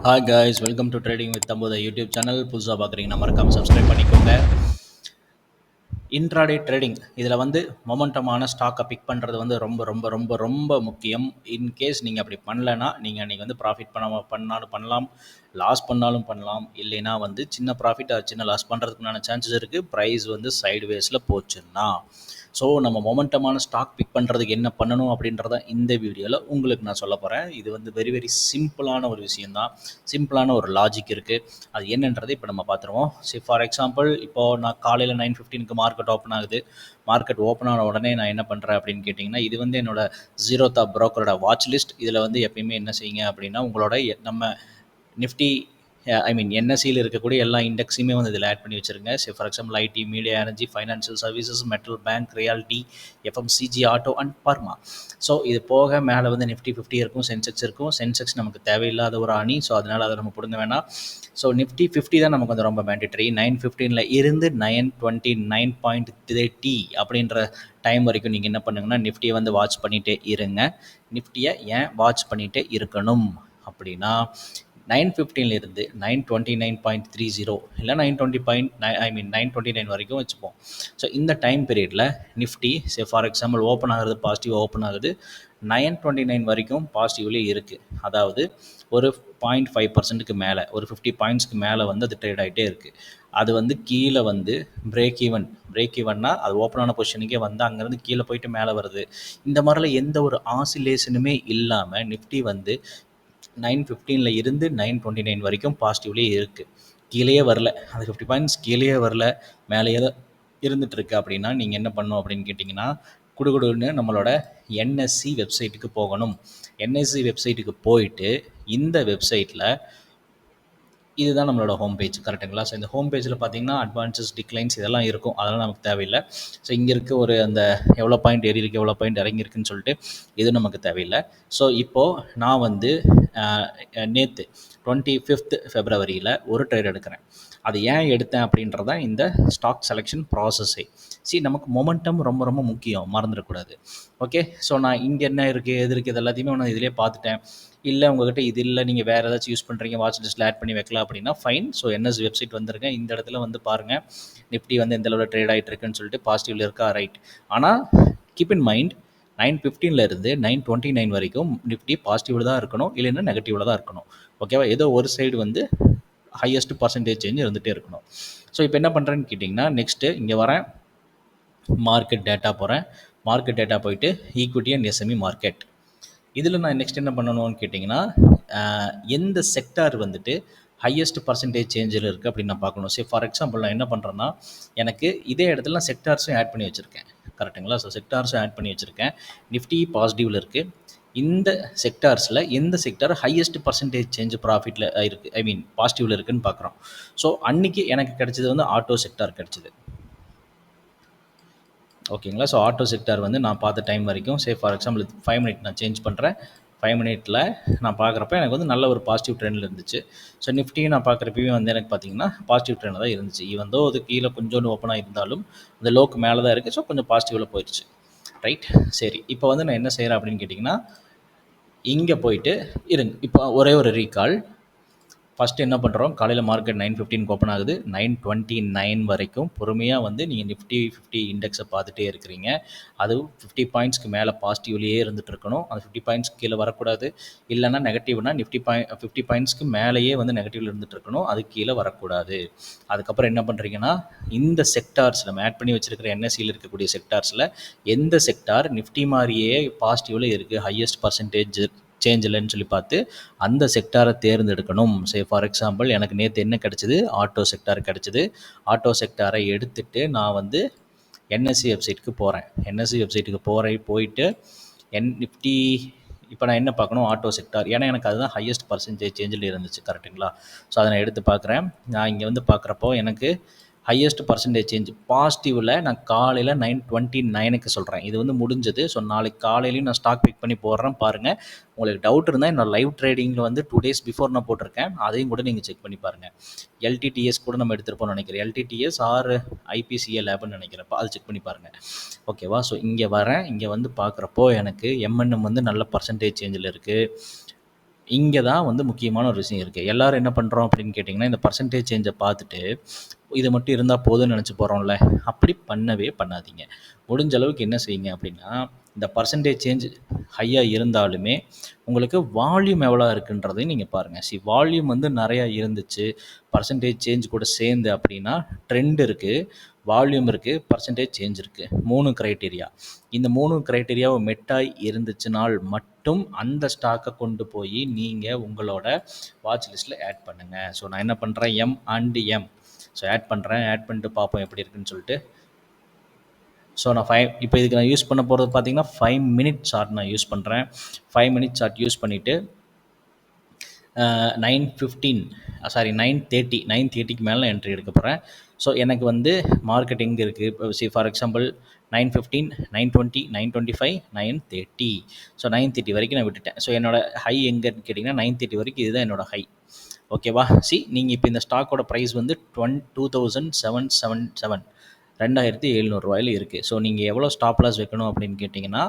Hi guys, welcome to Trading with Tambo, the YouTube channel. புதுசாக பார்க்குறீங்கன்னா மறக்காம subscribe பண்ணிக்கோங்க. இன்ட்ராடே ட்ரேடிங் இதில் வந்து மொமெண்டமான ஸ்டாக்கை பிக் பண்ணுறது வந்து ரொம்ப ரொம்ப ரொம்ப ரொம்ப முக்கியம். இன்கேஸ் நீங்கள் அப்படி பண்ணலைன்னா நீங்கள் அன்றைக்கி வந்து ப்ராஃபிட் பண்ணாலும் பண்ணலாம், லாஸ் பண்ணாலும் பண்ணலாம், இல்லைன்னா வந்து சின்ன ப்ராஃபிட் சின்ன லாஸ் பண்ணுறதுக்குண்டான சான்சஸ் இருக்குது. ப்ரைஸ் வந்து சைடுவேஸில் போச்சுன்னா. ஸோ நம்ம மொமெண்டமான ஸ்டாக் பிக் பண்ணுறதுக்கு என்ன பண்ணணும் அப்படின்றத இந்த வீடியோவில் உங்களுக்கு நான் சொல்ல போகிறேன். இது வந்து வெரி வெரி சிம்பிளான ஒரு விஷயந்தான், சிம்பிளான ஒரு லாஜிக் இருக்குது. அது என்னன்றதை இப்போ நம்ம பார்த்துருவோம். சரி, ஃபார் எக்ஸாம்பிள் இப்போது நான் காலையில் 9:15 மார்க்கெட் ஓப்பன் ஆகுது. மார்க்கெட் ஓப்பன் ஆன உடனே நான் என்ன பண்ணுறேன் அப்படின்னு கேட்டிங்கன்னா, இது வந்து என்னோட ஜீரோதா புரோக்கரோட வாட்ச் லிஸ்ட். இதில் வந்து எப்பயுமே என்ன செய்யுங்க அப்படின்னா, உங்களோட நம்ம நிஃப்டி என்எஸ்சியில் இருக்கக்கூடிய எல்லா இண்டெக்ஸையுமே வந்து இதில் ஆட் பண்ணி வச்சுருங்க. சரி, for example IT, media, energy, financial services, metal, bank, reality, FMCG, auto and pharma. So இது போக மேலே வந்து நிஃப்டி 50 இருக்கும், சென்செக்ஸ் இருக்கும். சென்செக்ஸ் நமக்கு தேவையில்லாத ஒரு அணி, ஸோ அதனால் அதை நம்ம பிடுங்க வேணாம். ஸோ நிஃப்டி 50 தான் நமக்கு வந்து ரொம்ப மேண்டிட்டரி. 9:15 இருந்து 9:29.30 அப்படின்ற டைம் வரைக்கும் நீங்கள் என்ன பண்ணுங்கன்னா, நிஃப்டியை வந்து வாட்ச் பண்ணிகிட்டே இருங்க. நிஃப்டியை ஏன் வாட்ச் பண்ணிகிட்டே இருக்கணும் அப்படின்னா, 9:15 9:29.30 இல்லை 9:29 வரைக்கும் வச்சுப்போம். ஸோ இந்த டைம் பீரியடில் நிஃப்டி ஃபார் எக்ஸாம்பிள் ஓப்பன் ஆகுறது, பாசிட்டிவ் ஓப்பன் ஆகுது, 9:29 வரைக்கும் பாசிட்டிவ்லேயே இருக்குது. அதாவது ஒரு 0.5% மேலே, ஒரு 50 பாயிண்ட்ஸ்க்கு மேலே வந்து அது ட்ரேட் ஆகிட்டே இருக்குது. அது வந்து கீழே வந்து பிரேக் ஈவன்னா அது ஓப்பனான பொசிஷனுக்கே வந்து அங்கேருந்து கீழே போயிட்டு மேலே வருது. இந்த மாதிரிலாம் எந்த ஒரு ஆசிலேஷனுமே இல்லாமல் நிஃப்டி வந்து 9:15 இருந்து 9:29 வரைக்கும் பாசிட்டிவ்லேயே இருக்குது. கீழேயே வரல, அது 50 பாயிண்ட்ஸ் கீழேயே வரல, மேலேயே தான் இருந்துகிட்ருக்கு. அப்படின்னா நீங்கள் என்ன பண்ணணும் அப்படின்னு கேட்டிங்கன்னா, குடுகுடுன்னு நம்மளோட என்எஸ்சி வெப்சைட்டுக்கு போகணும். என்எஸ்சி வெப்சைட்டுக்கு போயிட்டு இந்த வெப்சைட்டில் இதுதான் நம்மளோட ஹோம் பேஜ், கரெக்டுங்களா? ஸோ இந்த ஹோம் பேஜில் பார்த்தீங்கன்னா அட்வான்சஸ், டிக்ளைன்ஸ் இதெல்லாம் இருக்கும். அதெல்லாம் நமக்கு தேவையில்லை. ஸோ இங்கே இருக்க ஒரு அந்த எவ்வளோ பாயிண்ட் ஏறி இருக்குது, எவ்வளோ பாயிண்ட் இறங்கியிருக்குன்னு சொல்லிட்டு இது நமக்கு தேவையில்லை. ஸோ இப்போது நான் வந்து நேற்று 25th ஃபெப்ரவரியில் ஒரு ட்ரேட் எடுக்கிறேன். அது ஏன் எடுத்தேன் அப்படின்றதான் இந்த ஸ்டாக் செலெக்ஷன் ப்ராசஸே. நமக்கு மொமெண்டம் ரொம்ப ரொம்ப முக்கியம், மறந்துடக்கூடாது. ஓகே, ஸோ நான் இங்கே என்ன இருக்குது, எது இருக்குது, இது எல்லாத்தையுமே நான் இதிலே பார்த்துட்டேன். இல்லை உங்கள்கிட்ட இது இல்லை, நீங்கள் வேறு ஏதாச்சும் யூஸ் பண்ணுறீங்க, வாட்ச் லிஸ்ட்டில் ஆட் பண்ணி வைக்கலாம் அப்படின்னா ஃபைன். ஸோ என்எஸ் வெப்சைட் வந்துருங்க. இந்த இடத்துல வந்து பாருங்கள் நிஃப்டி வந்து எந்த அளவில் ட்ரேட் ஆகிட்டு இருக்குன்னு சொல்லிட்டு, பாசிட்டிவில் இருக்கா, ரைட். ஆனால் கீப் இன் மைண்ட், 9:15 இருந்து 9:29 வரைக்கும் நிஃப்டி பாசிட்டிவில் தான் இருக்கணும், இல்லைன்னா நெகட்டிவில் தான் இருக்கணும். ஓகேவா? ஏதோ ஒரு சைடு வந்து ஹையஸ்ட் பர்சன்டேஜ் சேஞ்ச் இருந்துகிட்டே இருக்கணும். ஸோ இப்போ என்ன பண்ணுறேன்னு கேட்டிங்கன்னா, நெக்ஸ்ட்டு இங்கே வரேன், மார்க்கெட் டேட்டா போகிறேன். மார்க்கெட் டேட்டா போயிட்டு ஈக்விட்டி அண்ட் எஸ்எம்இ மார்க்கெட். இதில் நான் நெக்ஸ்ட் என்ன பண்ணணும்னு கேட்டிங்கன்னா, எந்த செக்டார் வந்துட்டு ஹையஸ்ட் பர்சன்டேஜ் சேஞ்சில் இருக்குது அப்படின்னு நான் பார்க்கணும். சரி, ஃபார் எக்ஸாம்பிள் நான் என்ன பண்ணுறேன்னா, எனக்கு இதே இடத்துல நான் செக்டார்ஸும் ஆட் பண்ணி வச்சுருக்கேன், கரெக்டுங்களா? ஸோ செக்டார்ஸும் ஆட் பண்ணி வச்சுருக்கேன். நிஃப்டி பாசிட்டிவில் இருக்குது. இந்த செக்டார்ஸில் எந்த செக்டார் ஹையஸ்ட் பர்சன்டேஜ் சேஞ்ச் ப்ராஃபிட்டில் இருக்குது, பாசிட்டிவில் இருக்குதுன்னு பார்க்குறோம். ஸோ அன்றைக்கி எனக்கு கிடச்சது வந்து ஆட்டோ செக்டார் கிடச்சிது. ஓகேங்களா? ஸோ ஆட்டோ செக்டார் வந்து நான் பார்த்த டைம் வரைக்கும், ஃபார் எக்ஸாம்பிள் 5 மினிட் நான் சேஞ்ச் பண்ணுறேன். 5 மினிட்டில் நான் பார்க்குறப்ப எனக்கு வந்து நல்ல ஒரு பாசிட்டிவ் ட்ரெண்டில் இருந்துச்சு. ஸோ நிஃப்டியும் நான் பார்க்குறப்பவே வந்து எனக்கு பார்த்திங்கன்னா பாசிட்டிவ் ட்ரெண்டில் தான் இருந்துச்சு. ஈவன் தோ அது கீழே கொஞ்சோண்டு ஓப்பனாக இருந்தாலும் அந்த லோக்கு மேலே தான் இருக்குது. ஸோ கொஞ்சம் பாசிட்டிவில் போயிடுச்சு, ரைட். சரி, இப்போ வந்து நான் என்ன செய்கிறேன் அப்படின்னு கேட்டிங்கன்னா, இங்கே போயிட்டு இருங்க. இப்போ ஒரே ஒரு ரீகால். ஃபஸ்ட்டு என்ன பண்ணுறோம், காலையில் மார்க்கெட் 9:15 ஓப்பன் ஆகுது. 9:29 வரைக்கும் பொறுமையாக வந்து நீங்கள் நிஃப்டி 50 இண்டெக்ஸை பார்த்துட்டே இருக்கிறீங்க. அதுவும் 50 பாயிண்ட்ஸ்க்கு மேலே பாசிட்டிவ்லேயே இருந்துகிட்டு இருக்கணும். அது 50 பாயிண்ட்ஸ் கீழே வரக்கூடாது. இல்லைனா நெகட்டிவ்னா 50 பாயிண்ட்ஸ்க்கு மேலேயே வந்து நெகட்டிவில் இருந்துகிட்டு இருக்கணும். அது கீழே வரக்கூடாது. அதுக்கப்புறம் என்ன பண்ணுறீங்கன்னா, இந்த செக்டார்ஸ் நம்ம ஆட் பண்ணி வச்சுருக்கிற என்எஸ்சியில் இருக்கக்கூடிய செக்டார்ஸில் எந்த செக்டார் நிஃப்டி மாதிரியே பாசிட்டிவில் இருக்குது, ஹையஸ்ட் பர்சன்டேஜ் சேஞ்ச் இல்லைன்னு சொல்லி பார்த்து அந்த செக்டாரை தேர்ந்தெடுக்கணும். ஃபார் எக்ஸாம்பிள் எனக்கு நேற்று என்ன கிடச்சிது, ஆட்டோ செக்டார் கிடச்சிது. ஆட்டோ செக்டாரை எடுத்துகிட்டு நான் வந்து என்எஸ்சி வெப்சைட்டுக்கு போகிறேன். என்எஸ்சி வெப்சைட்டுக்கு போயிட்டு நிஃப்டி இப்போ நான் என்ன பார்க்கணும், ஆட்டோ செக்டார். ஏன்னா எனக்கு அதுதான் ஹையஸ்ட் பர்சன்டேஜ் சேஞ்சில் இருந்துச்சு, கரெக்டுங்களா? ஸோ அதை நான் எடுத்து பார்க்குறேன். நான் இங்கே வந்து பார்க்குறப்போ எனக்கு ஹையஸ்ட் பர்சன்டேஜ் சேஞ்ச் பாசிட்டிவில் நான் காலையில் 9:29 சொல்கிறேன். இது வந்து முடிஞ்சது. ஸோ நாளைக்கு காலையிலையும் நான் ஸ்டாக் பிக் பண்ணி போடுறேன், பாருங்கள். உங்களுக்கு டவுட் இருந்தால் என்னோட லைவ் ட்ரேடிங்கில் வந்து 2 days பிஃபோர் நான் போட்டிருக்கேன், அதையும் கூட நீங்கள் செக் பண்ணி பாருங்கள். எல்டிடிஎஸ் கூட நம்ம எடுத்துருப்போம்னு நினைக்கிறேன். எல்டிடிஎஸ் ஆர் ஐபிசிஏ லேப்னு நினைக்கிறப்ப அது செக் பண்ணி பாருங்கள். ஓகேவா? ஸோ இங்கே வரேன். இங்கே வந்து பார்க்குறப்போ எனக்கு எம்என்எம் வந்து நல்ல பர்சன்டேஜ் சேஞ்சில் இருக்குது. இங்கே தான் வந்து முக்கியமான ஒரு விஷயம் இருக்குது. எல்லாரும் என்ன பண்ணுறோம் அப்படின்னு கேட்டிங்கன்னா, இந்த பர்சன்டேஜ் சேஞ்சை பார்த்துட்டு இது மட்டும் இருந்தால் போதும்னு நினச்சி போகிறோம்ல, அப்படி பண்ணவே பண்ணாதீங்க. முடிஞ்ச அளவுக்கு என்ன செய்யுங்க அப்படின்னா, இந்த பர்சன்டேஜ் சேஞ்ச் ஹையாக இருந்தாலுமே உங்களுக்கு வால்யூம் எவ்வளோ இருக்குன்றதையும் நீங்கள் பாருங்கள். வால்யூம் வந்து நிறையா இருந்துச்சு, பர்சன்டேஜ் சேஞ்ச் கூட சேர்ந்து அப்படின்னா ட்ரெண்ட் இருக்குது, வால்யூம் இருக்குது, பர்சன்டேஜ் சேஞ்ச் இருக்குது. 3 க்ரைட்டீரியா. இந்த 3 க்ரைட்டீரியாவை மெட்டாய் இருந்துச்சுனால் மட்டும் அந்த ஸ்டாக்கை கொண்டு போய் நீங்கள் உங்களோட வாட்ச் லிஸ்ட்டில் ஆட் பண்ணுங்கள். ஸோ நான் என்ன பண்ணுறேன், M and M so add பண்ணுறேன். ஆட் பண்ணிட்டு பார்ப்போம் எப்படி இருக்குன்னு சொல்லிட்டு. ஸோ நான் இப்போ இதுக்கு நான் யூஸ் பண்ண போகிறது பார்த்தீங்கன்னா 5 மினிட் சார்ட் நான் யூஸ் பண்ணுறேன். 5 மினிட் சார்ட் யூஸ் பண்ணிவிட்டு 9:30க்கு மேலே நான் என்ட்ரி எடுக்க போகிறேன். ஸோ எனக்கு வந்து மார்க்கெட் எங்கே இருக்குது, ஃபார் எக்ஸாம்பிள் 9:15, 9:20, 9:25, 9:30. ஸோ 9:30 வரைக்கும் நான் விட்டுட்டேன். ஸோ என்னோடய ஹை எங்கேன்னு கேட்டிங்கன்னா 9:30 வரைக்கும் இதுதான் என்னோடய ஹை. ஓகேவா? நீங்கள் இப்போ இந்த ஸ்டாக்கோட ப்ரைஸ் வந்து 2777, 2700 இருக்குது. ஸோ நீங்கள் எவ்வளோ ஸ்டாப் லாஸ் வைக்கணும் அப்படின்னு கேட்டிங்கன்னா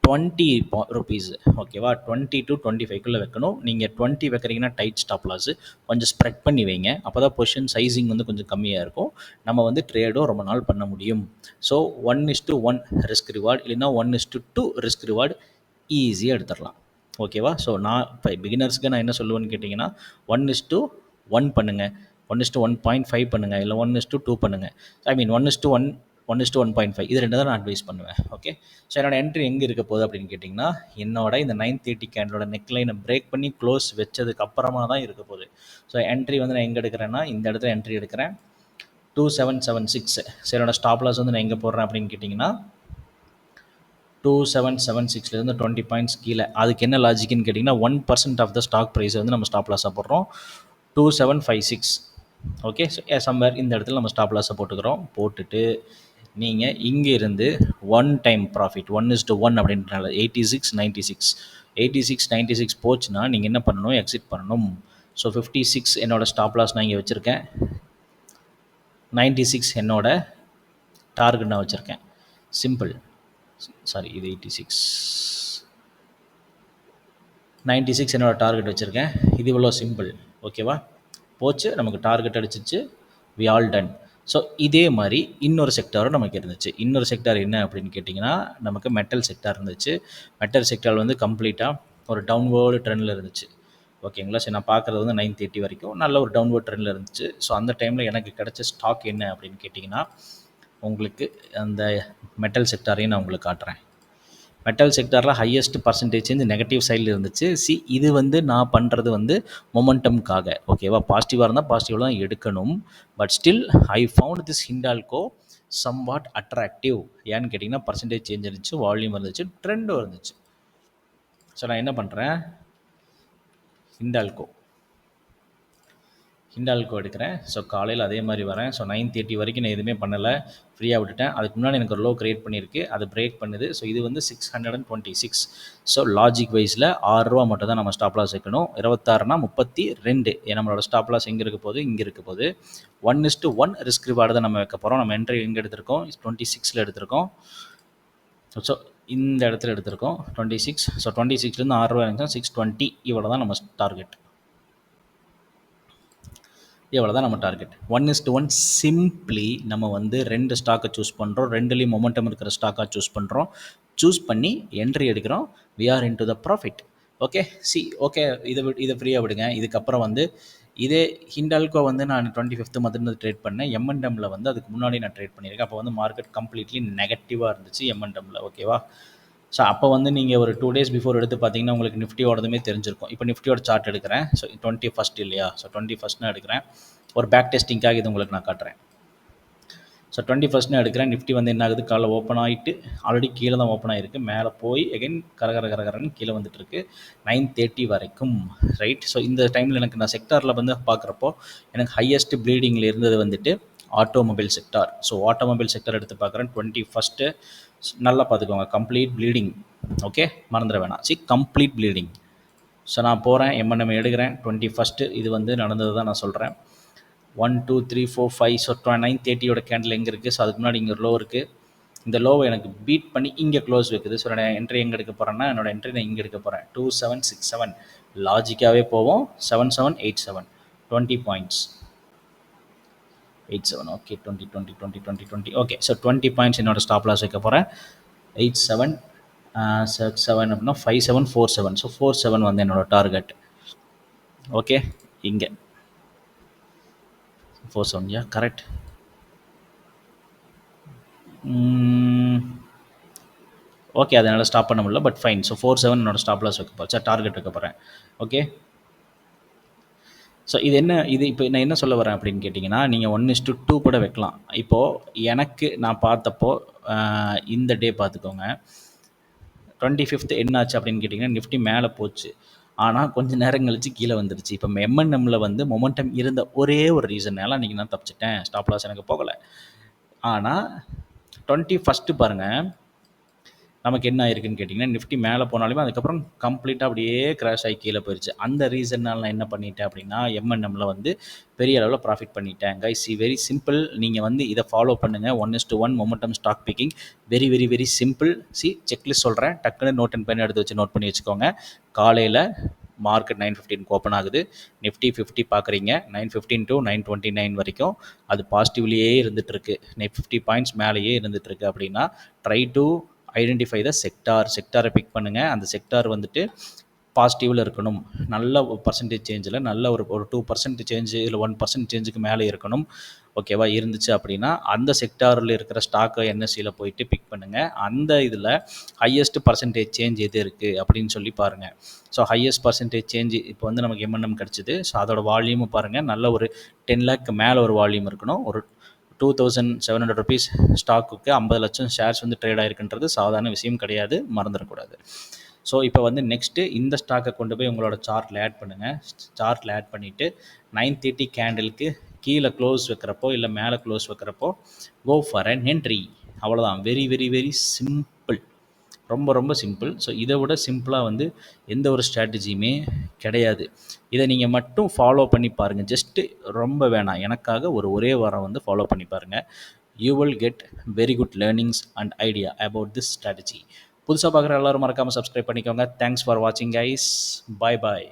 20 rupees. ஓகேவா? 20 to 25 வைக்கணும். நீங்கள் 20 வைக்கிறீங்கன்னா டைட் ஸ்டாப் லாஸு, கொஞ்சம் ஸ்ப்ரெட் பண்ணி வைங்க. அப்போ தான் பொசிஷன் சைஸிங் வந்து கொஞ்சம் கம்மியாக இருக்கும், நம்ம வந்து ட்ரேடும் ரொம்ப நாள் பண்ண முடியும். ஸோ 1:1 ரிஸ்க் ரிவார்டு, இல்லைன்னா 1:2 ரிஸ்க் ரிவார்டு ஈஸியாக எடுத்துடலாம். ஓகேவா? ஸோ நான் இப்போ பிகினர்ஸ்க்கு நான் என்ன சொல்லுவேன்னு கேட்டிங்கன்னா 1:1 பண்ணுங்கள், 1:1.5 பண்ணுங்கள், இல்லை 1:2 பண்ணுங்கள். ஐ மீன் 1:1, 1:1.5 இது 2 தான் நான் அட்வைஸ் பண்ணுவேன். ஓகே. ஸோ என்னோட என்ட்ரி எங்கே இருக்க போகுது அப்படின்னு கேட்டிங்கன்னா, என்னோட இந்த 9:30 கேண்டலோட நெக்லைனை பிரேக் பண்ணி க்ளோஸ் வச்சதுக்கு அப்புறமா தான் இருக்க போகுது. ஸோ என்ட்ரி வந்து நான் எங்கே எடுக்கிறேன்னா, இந்த இடத்துல என்ட்ரி எடுக்கிறேன் 2776. ஸோ என்னோட ஸ்டாப் லாஸ் வந்து நான் எங்கே போடுறேன் அப்படின்னு கேட்டிங்கன்னா 2776லேருந்து 20 பாயிண்ட்ஸ் கீழே. அதுக்கு என்ன லாஜிக்னு கேட்டிங்கன்னா 1% ஆஃப் த ஸ்டாக் ப்ரைஸை வந்து நம்ம ஸ்டாப் லாஸாக போடுறோம். 2756. ஓகே. ஸோ சம்வேர் இந்த இடத்துல நம்ம ஸ்டாப் லாஸை போட்டுக்கிறோம். போட்டுட்டு நீங்கள் இங்கே இருந்து 1 டைம் ப்ராஃபிட் 1:1 அப்படின்றனால 8696 போச்சுன்னா நீங்கள் என்ன பண்ணணும், எக்ஸிட் பண்ணணும். ஸோ 56 என்னோட ஸ்டாப் லாஸ் நான் இங்கே வச்சுருக்கேன், 96 என்னோட டார்கெட் நான் வச்சுருக்கேன். சிம்பிள். சாரி, இது 96 என்னோட டார்கெட் வச்சுருக்கேன். இது இவ்வளோ சிம்பிள். ஓகேவா? போச்சு, நமக்கு டார்கெட் அடிச்சிச்சு, வி ஆல் டன். ஸோ இதே மாதிரி இன்னொரு செக்டாரும் நமக்கு இருந்துச்சு. இன்னொரு செக்டார் என்ன அப்படின்னு கேட்டிங்கன்னா, நமக்கு மெட்டல் செக்டார் இருந்துச்சு. மெட்டல் செக்டார் வந்து கம்ப்ளீட்டாக ஒரு டவுன்வேர்டு ட்ரெண்டில் இருந்துச்சு. ஓகேங்களா? சரி, நான் பார்க்குறது வந்து 9:30 வரைக்கும் நல்ல ஒரு டவுன்வேர்ட் ட்ரெண்டில் இருந்துச்சு. ஸோ அந்த டைமில் எனக்கு கிடைச்ச ஸ்டாக் என்ன அப்படின்னு கேட்டிங்கன்னா, உங்களுக்கு அந்த மெட்டல் செக்டாரையும் நான் உங்களுக்கு காட்டுறேன். மெட்டல் செக்டாரில் ஹையஸ்ட் பர்சன்டேஜ் சேஞ்ச் நெகட்டிவ் சைடில் இருந்துச்சு. இது வந்து நான் பண்ணுறது வந்து மொமெண்டம்காக. ஓகேவா? பாசிட்டிவாக இருந்தால் பாசிட்டிவாக தான் எடுக்கணும். But still I found this Hindalco somewhat attractive. ஏன்னு கேட்டிங்கன்னா பர்சன்டேஜ் சேஞ்ச் இருந்துச்சு, வால்யூம் இருந்துச்சு, ட்ரெண்டும் இருந்துச்சு. ஸோ நான் என்ன பண்ணுறேன், ஹிண்டால்கோ எடுக்கிறேன். ஸோ காலையில் அதே மாதிரி வரேன். ஸோ 9:30 வரைக்கும் நான் எதுவுமே பண்ணலை, ஃப்ரீயாக விட்டுட்டேன். அதுக்கு முன்னாடி எனக்கு ஒரு லோ க்ரியேட் பண்ணியிருக்கு, அது பிரேக் பண்ணுது. ஸோ இது வந்து 626. ஸோ லாஜிக் வைஸில் ₹6 மட்டும் தான் நம்ம ஸ்டாப் லாஸ் வைக்கணும். 26னா 32. நம்மளோட ஸ்டாப் லாஸ் எங்கே இருக்க போகுது, இங்கே இருக்க போகுது. 1:1 ரிஸ்க் ரிவார்டு தான் நம்ம வைக்க போகிறோம். நம்ம என்ட்ரி எங்கே எடுத்திருக்கோம், 26ல் எடுத்திருக்கோம். ஸோ இந்த இடத்துல எடுத்திருக்கோம் 26. ஸோ 26லேருந்து ₹6 இருந்துச்சுன்னா 620. இவ்வளோ தான் நம்ம டார்கெட். எவ்வளோ தான் நம்ம டார்கெட். 1:1 சிம்பிளி நம்ம வந்து 2 ஸ்டாக்கை சூஸ் பண்ணுறோம். 2லேயும் மொமெண்டம் இருக்கிற ஸ்டாக்காக சூஸ் பண்ணுறோம். சூஸ் பண்ணி என்ட்ரி எடுக்கிறோம். We are in to the profit. Okay. Okay, இதை ஃப்ரீயாக விடுங்க. இதுக்கப்புறம் வந்து இதே ஹிண்டால்கோ வந்து நான் 25th மந்த் ட்ரேட் பண்ணேன். எம்என்டமில் வந்து அதுக்கு முன்னாடி நான் ட்ரேட் பண்ணியிருக்கேன். அப்போ வந்து மார்க்கெட் கம்ப்ளீட்லி நெகட்டிவாக இருந்துச்சு எம்என்டமில். ஓகேவா? ஸோ அப்போ வந்து நீங்கள் ஒரு 2 days பிஃபோர் எடுத்து பார்த்தீங்கன்னா உங்களுக்கு நிஃப்டியோடதுமே தெரிஞ்சிருக்கும். இப்போ நிஃப்டியோட சார்ட் எடுக்கிறேன். ஸோ 21st இல்லையா? ஸோ 21st நான் எடுக்கிறேன். ஒரு பேக் டெஸ்டிங்காக இது உங்களுக்கு நான் காட்டுறேன். ஸோ 21st எடுக்கிறேன். நிஃப்டி வந்து என்ன ஆகுது, காலைல ஓப்பன் ஆகிட்டு ஆல்ரெடி கீழே தான் ஓப்பன் ஆகிருக்கு, மேலே போய் எகைன் கரகரன்னு கீழே வந்துட்டுருக்கு 9:30 வரைக்கும். ரைட். ஸோ இந்த டைமில் எனக்கு நான் செக்டாரில் வந்து பார்க்குறப்போ எனக்கு ஹையஸ்ட் ப்ளீடிங்கில் இருந்தது வந்துட்டு automobile sector. So automobile sector எடுத்து பார்க்குறேன். 21st நல்லா பார்த்துக்கோங்க, கம்ப்ளீட் ப்ளீடிங். ஓகே, மறந்துட வேணாம். Complete bleeding. ஸோ நான் போகிறேன், எம்என்எம் எடுக்கிறேன். 21st இது வந்து நடந்தது தான் நான் சொல்கிறேன். 1 2 3 4 5. ஸோ 9:30 கேண்டில் எங்கே இருக்குது, ஸோ அதுக்கு முன்னாடி இங்கே ஒரு லோ இருக்குது. இந்த லோவை எனக்கு பீட் பண்ணி இங்கே க்ளோஸ் வைக்குது. ஸோ என்னோட என்ட்ரி எங்கே எடுக்க போகிறேன்னா, என்னோட என்ட்ரி நான் இங்கே எடுக்க போகிறேன். 2767. லாஜிக்காகவே போவோம். 7787 20 points. 87 okay. 20 20 20 20 20 okay. So 20 points என்னோட ஸ்டாப் லாஸ் வைக்க போகிறேன். 87 7 அப்படின்னா 5747. ஸோ 47 வந்து என்னோட டார்கெட். ஓகே, இங்கே 47 யா கரெக்ட். ஓகே, அதை என்னால் ஸ்டாப் பண்ண முடியல, பட் ஃபைன். ஸோ 47 என்னோட ஸ்டாப் லாஸ் வைக்க போகிறேன், டார்கெட் வைக்க போகிறேன். ஓகே, ஸோ இது என்ன, இது இப்போ நான் என்ன சொல்ல வரேன் அப்படின்னு கேட்டிங்கன்னா, நீங்கள் 1:2 கூட வைக்கலாம். இப்போது எனக்கு நான் பார்த்தப்போ இந்த டே பார்த்துக்கோங்க. 25th என்ன ஆச்சு அப்படின்னு கேட்டிங்கன்னா, நிஃப்டி மேலே போச்சு, ஆனால் கொஞ்சம் நேரம் கழிச்சு கீழே வந்துருச்சு. இப்போ எம்என்எம்மில் வந்து மொமெண்டம் இருந்த ஒரே ஒரு ரீசன்னால அன்றைக்கி நான் தப்பிச்சிட்டேன், ஸ்டாப் லாஸ் எனக்கு போகலை. ஆனால் 21st பாருங்கள், நமக்கு என்ன ஆயிருக்குன்னு கேட்டிங்கன்னா, நிஃப்டி மேலே போனாலுமே அதுக்கப்புறம் கம்ப்ளீட்டாக அப்படியே கிராஷ் ஆகி கீழே போயிடுச்சு. அந்த ரீசன்னால் நான் என்ன பண்ணிட்டேன் அப்படின்னா, எம்என்எம்மில் வந்து பெரிய அளவில் ப்ராஃபிட் பண்ணிட்டேன். Guys, very simple. நீங்கள் வந்து இதை ஃபாலோ பண்ணுங்கள். 1:1 momentum stock picking. Very very very simple. Checklist சொல்கிறேன், டக்குன்னு நோட் அண்ட் பென் எடுத்து வச்சு நோட் பண்ணி வச்சுக்கோங்க. காலையில் மார்க்கெட் 9:15 ஓப்பன் ஆகுது, நிஃப்டி 50 பார்க்குறீங்க. 9:15 to 9:29 வரைக்கும் அது பாசிட்டிவ்லேயே இருந்துகிட்ருக்கு, 50 பாயிண்ட்ஸ் மேலேயே இருந்துகிட்ருக்கு. அப்படின்னா ட்ரை டு ஐடென்டிஃபை த செக்டாரை பிக் பண்ணுங்கள். அந்த செக்டார் வந்துட்டு பாசிட்டிவில் இருக்கணும், நல்ல பர்சன்டேஜ் சேஞ்சில், நல்ல ஒரு 2% சேஞ்சு இல்லை 1% சேஞ்சுக்கு மேலே இருக்கணும். ஓகேவா, இருந்துச்சு அப்படின்னா அந்த செக்டாரில் இருக்கிற ஸ்டாக்கை என்எஸ்சியில் போயிட்டு பிக் பண்ணுங்கள். அந்த இதில் ஹையஸ்ட் பர்சன்டேஜ் சேஞ்ச் எது இருக்குது அப்படின்னு சொல்லி பாருங்கள். ஸோ ஹையஸ்ட் பர்சன்டேஜ் சேஞ்ச் இப்போ வந்து நமக்கு எம்என்எம் கிடச்சிது. ஸோ அதோட வால்யூமும் பாருங்கள், நல்ல ஒரு 10 lakh மேலே ஒரு வால்யூம் இருக்கணும். ஒரு 2700 rupees ஸ்டாக்குக்கு 50 லட்சம் ஷேர்ஸ் வந்து ட்ரேட் ஆகிருக்குன்றது சாதாரண விஷயம் கிடையாது, மறந்துடக்கூடாது. ஸோ இப்போ வந்து நெக்ஸ்ட்டு இந்த ஸ்டாக்கை கொண்டு போய் உங்களோட சார்ட்டில் ஆட் பண்ணுங்கள். சார்ட்டில் ஆட் பண்ணிவிட்டு 9:30 கேண்டிலுக்கு கீழே க்ளோஸ் வைக்கிறப்போ இல்லை மேலே க்ளோஸ் வைக்கிறப்போ கோ ஃபார் அன் என்ட்ரி. அவ்வளோதான். வெரி வெரி வெரி சிம்பிள், ரொம்ப ரொம்ப சிம்பிள். ஸோ இதை விட சிம்பிளாக வந்து எந்த ஒரு ஸ்ட்ராட்டஜியுமே கிடையாது. இதை நீங்கள் மட்டும் ஃபாலோ பண்ணி பாருங்கள். ஜஸ்ட்டு ரொம்ப வேணாம், எனக்காக ஒரே வாரம் வந்து ஃபாலோ பண்ணி பாருங்கள். You will get very good learnings and idea about this strategy. புதுசாக பார்க்குற எல்லோரும் மறக்காமல் சப்ஸ்கிரைப் பண்ணிக்கோங்க. தேங்க்ஸ் ஃபார் வாட்சிங் கைஸ். பாய் பாய்.